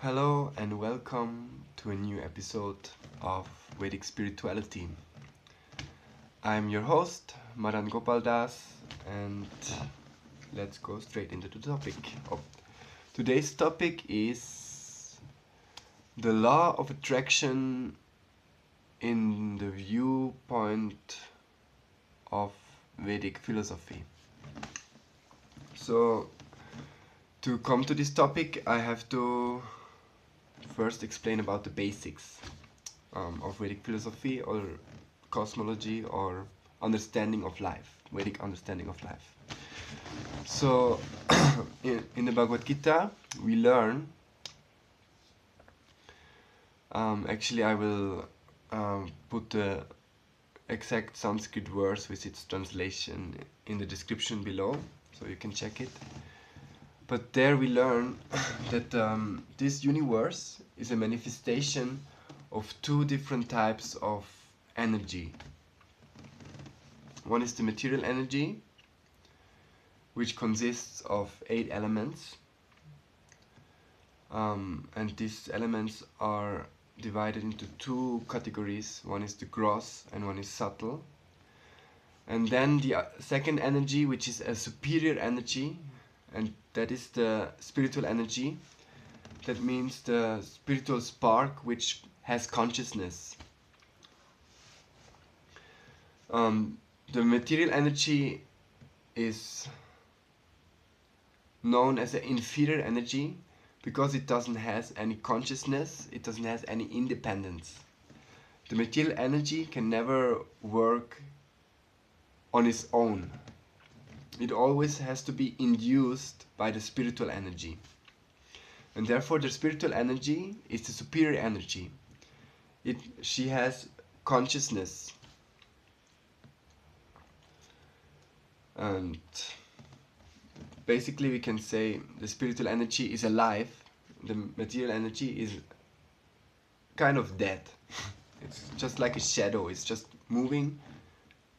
Hello and welcome to a new episode of Vedic Spirituality. I'm your host, Madan Gopaldas, and let's go straight into the topic. Today's topic is the law of attraction in the viewpoint of Vedic philosophy. So, to come to this topic, I have to first explain about the basics of Vedic philosophy or cosmology or understanding of life, Vedic understanding of life. So, in the Bhagavad-gita, we learn, actually I will put the exact Sanskrit verse with its translation in the description below, so you can check it. But there we learn that this universe is a manifestation of two different types of energy. One is the material energy, which consists of 8 elements. And these elements are divided into 2 categories. One is the gross and one is subtle. And then the second energy, which is a superior energy, and that is the spiritual energy. That means the spiritual spark which has consciousness. The material energy is known as an inferior energy because it doesn't have any consciousness, it doesn't have any independence. The material energy can never work on its own. It always has to be induced by the spiritual energy. And therefore the spiritual energy is the superior energy. She has consciousness. And basically we can say the spiritual energy is alive, the material energy is kind of dead. It's just like a shadow, it's just moving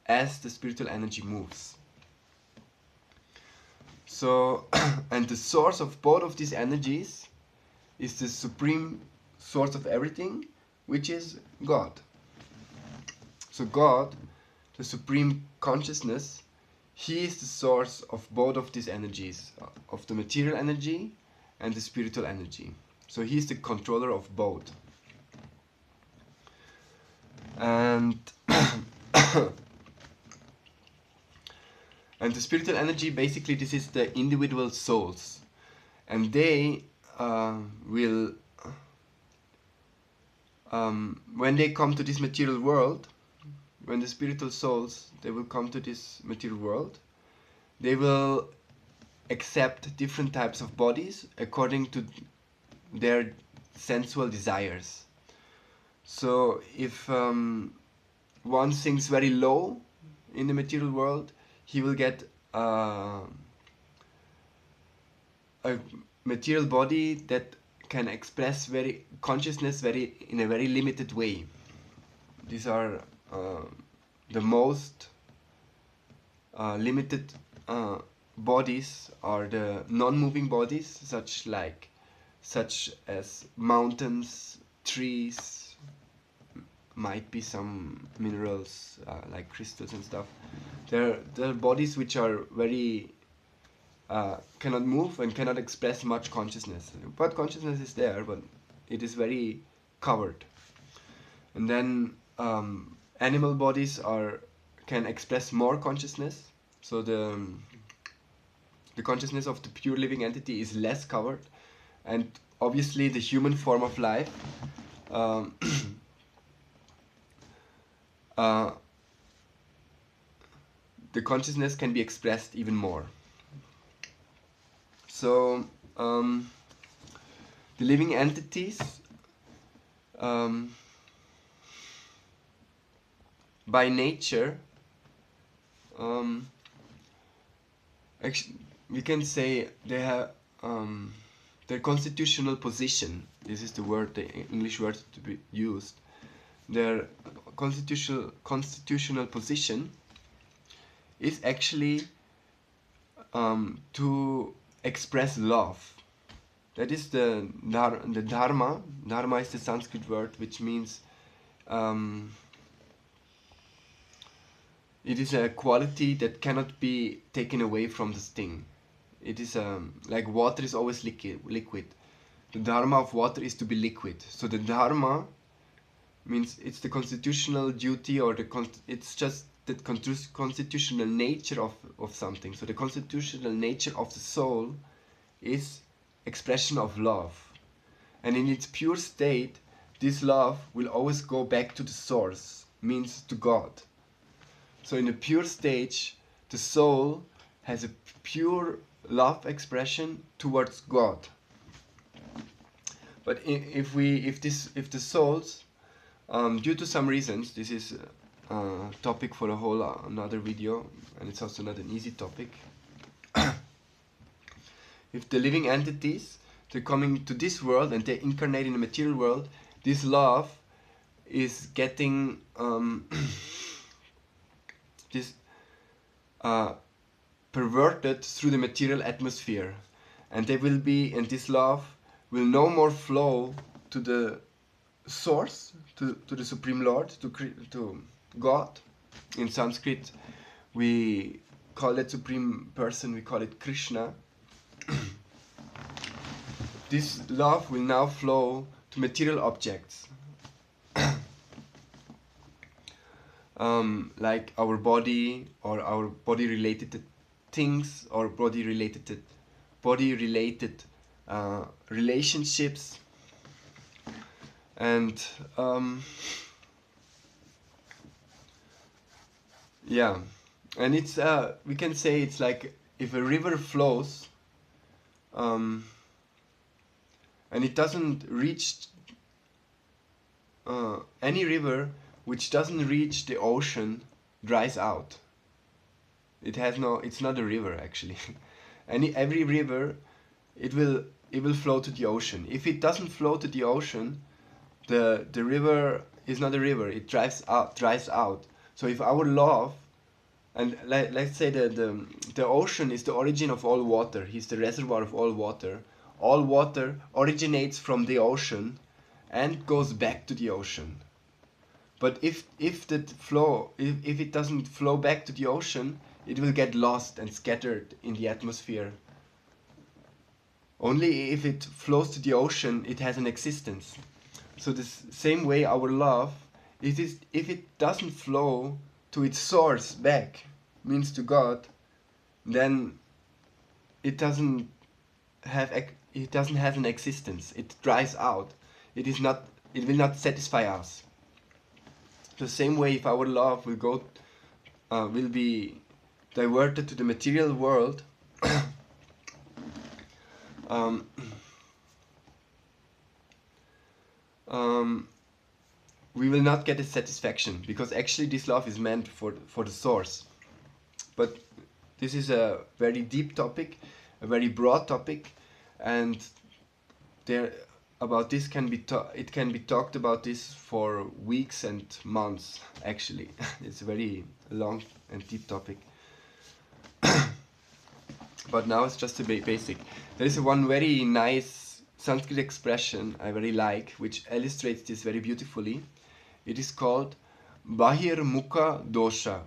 as the spiritual energy moves. So, and the source of both of these energies is the supreme source of everything, which is God. So God, the supreme consciousness, He is the source of both of these energies, of the material energy and the spiritual energy. So He is the controller of both. And and the spiritual energy, basically this is the individual souls, and they will, when they come to this material world, when the spiritual souls, they will come to this material world, they will accept different types of bodies according to their sensual desires. So if one sinks very low in the material world, he will get a material body that can express consciousness in a very limited way. These are the most limited bodies are the non-moving bodies, such as mountains, trees, might be some minerals like crystals and stuff. They're bodies which are very cannot move and cannot express much consciousness. But consciousness is there, but it is very covered. And then animal bodies can express more consciousness. So the consciousness of the pure living entity is less covered, and obviously the human form of life the consciousness can be expressed even more. So the living entities by nature, actually we can say they have their constitutional position. This is the word, the English word to be used. Their constitutional position is actually to express love, That is the dharma. Dharma is the Sanskrit word which means it is a quality that cannot be taken away from the thing. It is like water is always liquid. The dharma of water is to be liquid. So the dharma means it's the constitutional duty, or it's just the constitutional nature of something. So the constitutional nature of the soul is expression of love. And in its pure state, this love will always go back to the source, means to God. So in a pure stage, the soul has a pure love expression towards God. But if the souls, due to some reasons, this is a topic for a whole another video, and it's also not an easy topic. If the living entities, they're coming to this world and they incarnate in the material world, this love is getting perverted through the material atmosphere, and this love will no more flow to the source, to the Supreme Lord, to God. In Sanskrit we call that Supreme Person, we call it Krishna. This love will now flow to material objects, like our body, or our body related things, or body related relationships, and yeah, and it's we can say it's like if a river flows and it doesn't reach any river which doesn't reach the ocean dries out. It's not a river actually. Every river, it will flow to the ocean. If it doesn't flow to the ocean, the river is not a river, it dries out. So if our love, and let's say that the ocean is the origin of all water, he's the reservoir of all water. All water originates from the ocean and goes back to the ocean. But if it doesn't flow back to the ocean, it will get lost and scattered in the atmosphere. Only if it flows to the ocean, it has an existence. So the same way our love, if it doesn't flow to its source back, means to God, then it doesn't have an existence. It dries out. It will not satisfy us. The same way, if our love will be diverted to the material world, we will not get a satisfaction, because actually this love is meant for the source. But this is a very deep topic, a very broad topic, and about this it can be talked about this for weeks and months actually. It's a very long and deep topic. But now it's just a basic. There is one very nice Sanskrit expression I very like, which illustrates this very beautifully. It is called Bahir Mukha Dosha.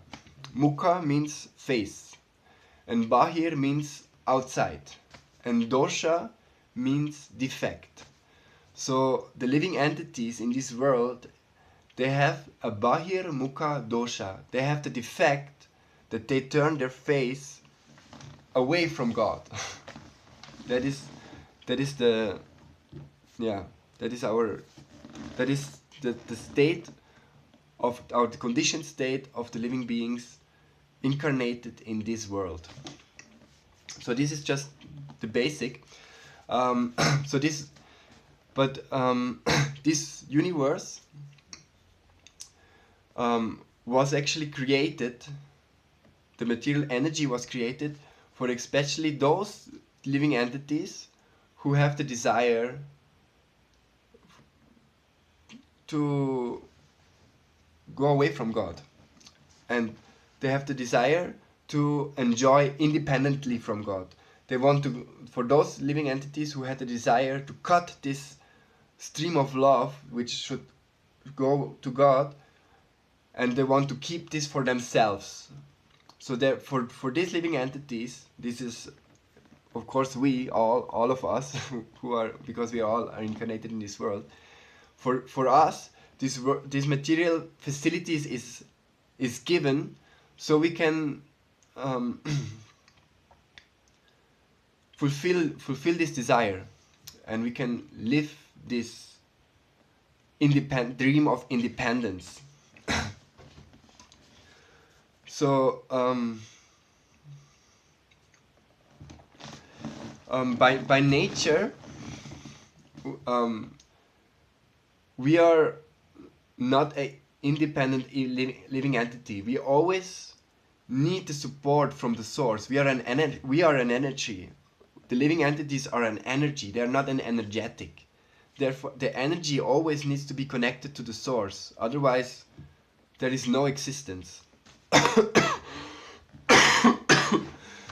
Mukha means face, and Bahir means outside, and Dosha means defect. So the living entities in this world, they have a Bahir Mukha Dosha. They have the defect that they turn their face away from God. that is the state of the conditioned state of the living beings incarnated in this world. So this is just the basic. This universe was actually created. The material energy was created for especially those living entities who have the desire to go away from God, and they have the desire to enjoy independently from God. they want to, for those living entities who had a desire to cut this stream of love which should go to God, and they want to keep this for themselves. So for these living entities, this is of course we all of us who are, because we all are incarnated in this world. For us, this material facilities is given so we can fulfill this desire, and we can live this dream of independence. So by nature, we are not an independent living entity. We always need the support from the source. We are an energy. The living entities are an energy. They are not an energetic. Therefore, the energy always needs to be connected to the source. Otherwise, there is no existence.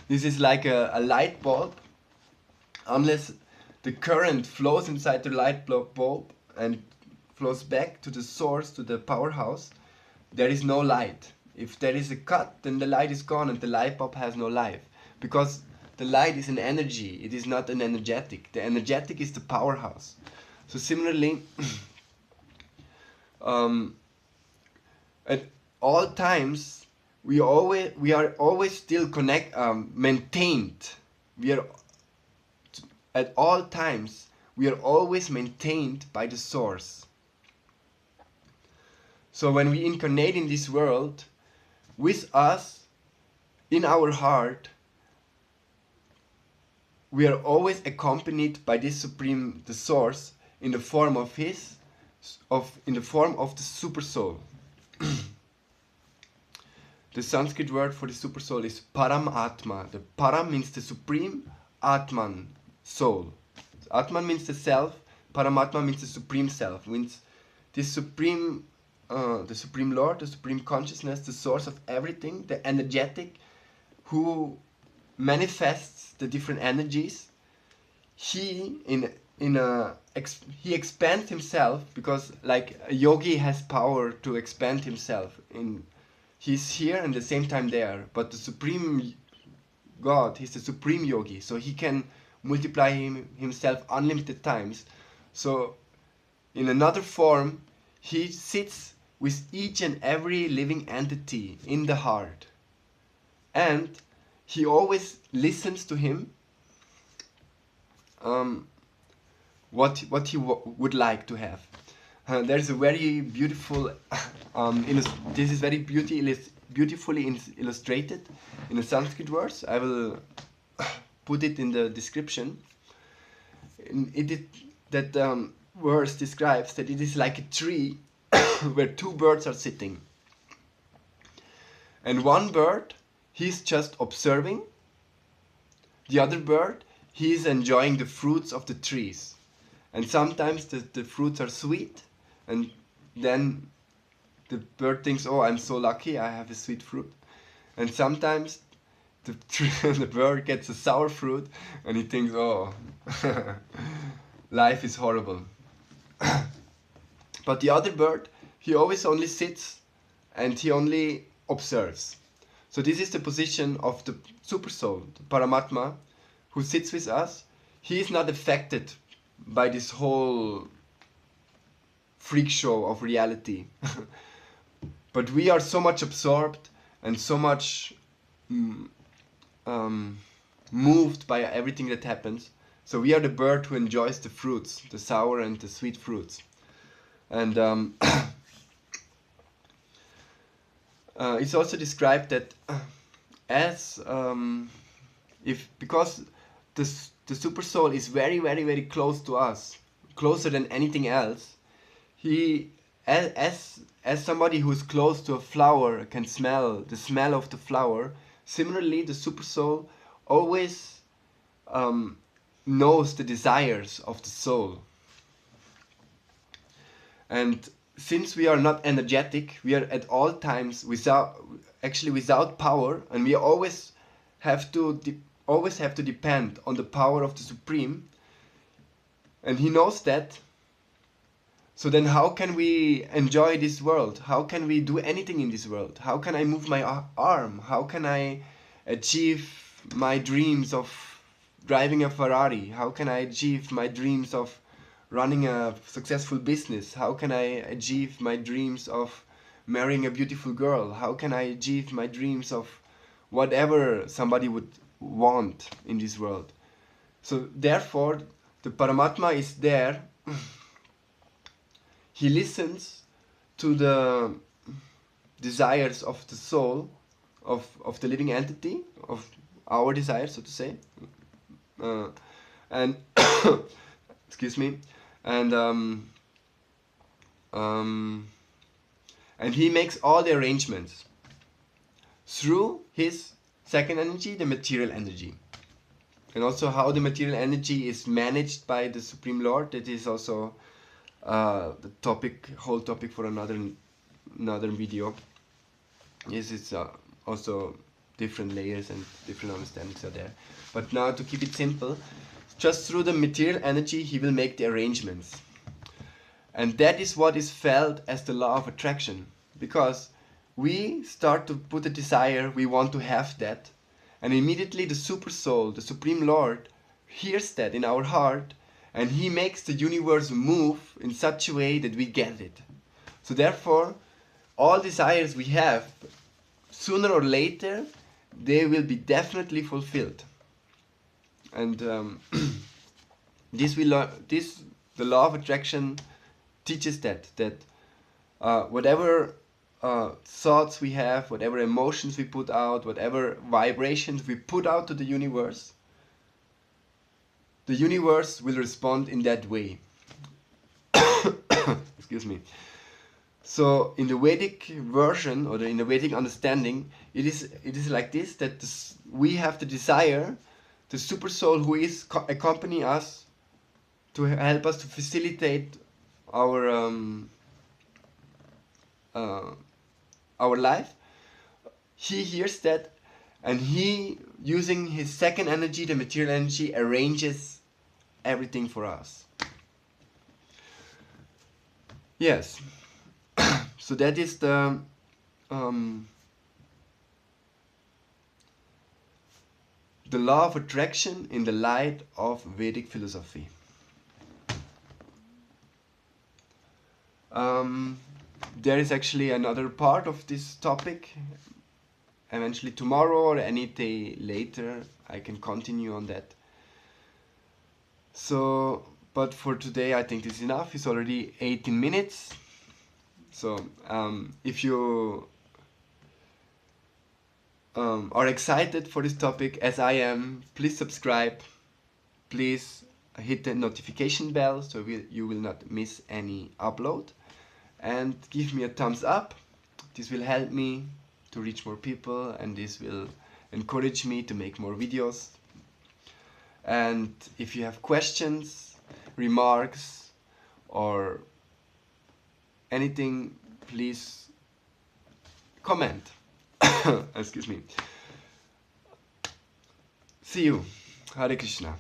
This is like a light bulb. Unless the current flows inside the light bulb and flows back to the source, to the powerhouse, there is no light. If there is a cut, then the light is gone and the light bulb has no life. Because the light is an energy, it is not an energetic. The energetic is the powerhouse. So similarly, at all times, we are always still maintained. At all times, we are always maintained by the source. So when we incarnate in this world, with us, in our heart, we are always accompanied by this supreme, the source, in the form of the super soul. The Sanskrit word for the super soul is Paramatma. The Param means the supreme, Atman, soul. Atman means the self, Paramatma means the supreme self, means this supreme, the supreme Lord, the supreme consciousness, the source of everything, the energetic, who manifests the different energies. He he expands himself, because like a yogi has power to expand himself. He's here and at the same time there, but the supreme God, he's the supreme yogi, so he can multiply himself unlimited times. So in another form, he sits with each and every living entity in the heart, and he always listens to him, what he would like to have. There's a very beautiful this is very beautifully illustrated in a Sanskrit verse. I will put it in the description. That verse describes that it is like a tree where two birds are sitting. And one bird, he's just observing. The other bird, he is enjoying the fruits of the trees. And sometimes the fruits are sweet, and then the bird thinks, oh, I'm so lucky, I have a sweet fruit. And sometimes the bird gets a sour fruit, and he thinks, oh, life is horrible. But the other bird, he always only sits and he only observes. So this is the position of the super soul, the Paramatma, who sits with us. He is not affected by this whole freak show of reality. But we are so much absorbed and so much moved by everything that happens. So we are the bird who enjoys the fruits, the sour and the sweet fruits. And it's also described that because the super soul is very, very, very close to us, closer than anything else, he, as somebody who is close to a flower can smell the smell of the flower, similarly the super soul always knows the desires of the soul. And since we are not energetic, we are at all times without power, and we always have to always have to depend on the power of the Supreme, and he knows that. So then how can we enjoy this world? How can we do anything in this world? How can I move my arm? How can I achieve my dreams of driving a Ferrari? How can I achieve my dreams of running a successful business? How can I achieve my dreams of marrying a beautiful girl? How can I achieve my dreams of whatever somebody would want in this world? So therefore, the Paramatma is there. He listens to the desires of the soul, of the living entity, of our desires, so to say, and excuse me, and he makes all the arrangements through his second energy, the material energy. And also how the material energy is managed by the Supreme Lord, that is also the whole topic for another video. Yes, it's also different layers and different understandings are there. But now, to keep it simple, just through the material energy he will make the arrangements. And that is what is felt as the law of attraction. Because we start to put a desire, we want to have that, and immediately the Super Soul, the Supreme Lord, hears that in our heart, and he makes the universe move in such a way that we get it. So therefore, all desires we have, sooner or later, they will be definitely fulfilled. And the law of attraction teaches that whatever thoughts we have, whatever emotions we put out, whatever vibrations we put out to the universe will respond in that way. Excuse me. So in the Vedic version, or in the Vedic understanding, it is like this, that we have the desire, the Super Soul who is accompanying us to help us to facilitate our life. He hears that, and he, using his second energy, the material energy, arranges everything for us. Yes. So that is the law of attraction in the light of Vedic philosophy. There is actually another part of this topic. Eventually tomorrow or any day later I can continue on that. So, but for today I think this is enough. It's already 18 minutes. So if you are excited for this topic as I am, please subscribe. Please hit the notification bell so you will not miss any upload. And give me a thumbs up. This will help me to reach more people, and this will encourage me to make more videos. And if you have questions, remarks, or anything, please comment. Excuse me. See you. Hare Krishna.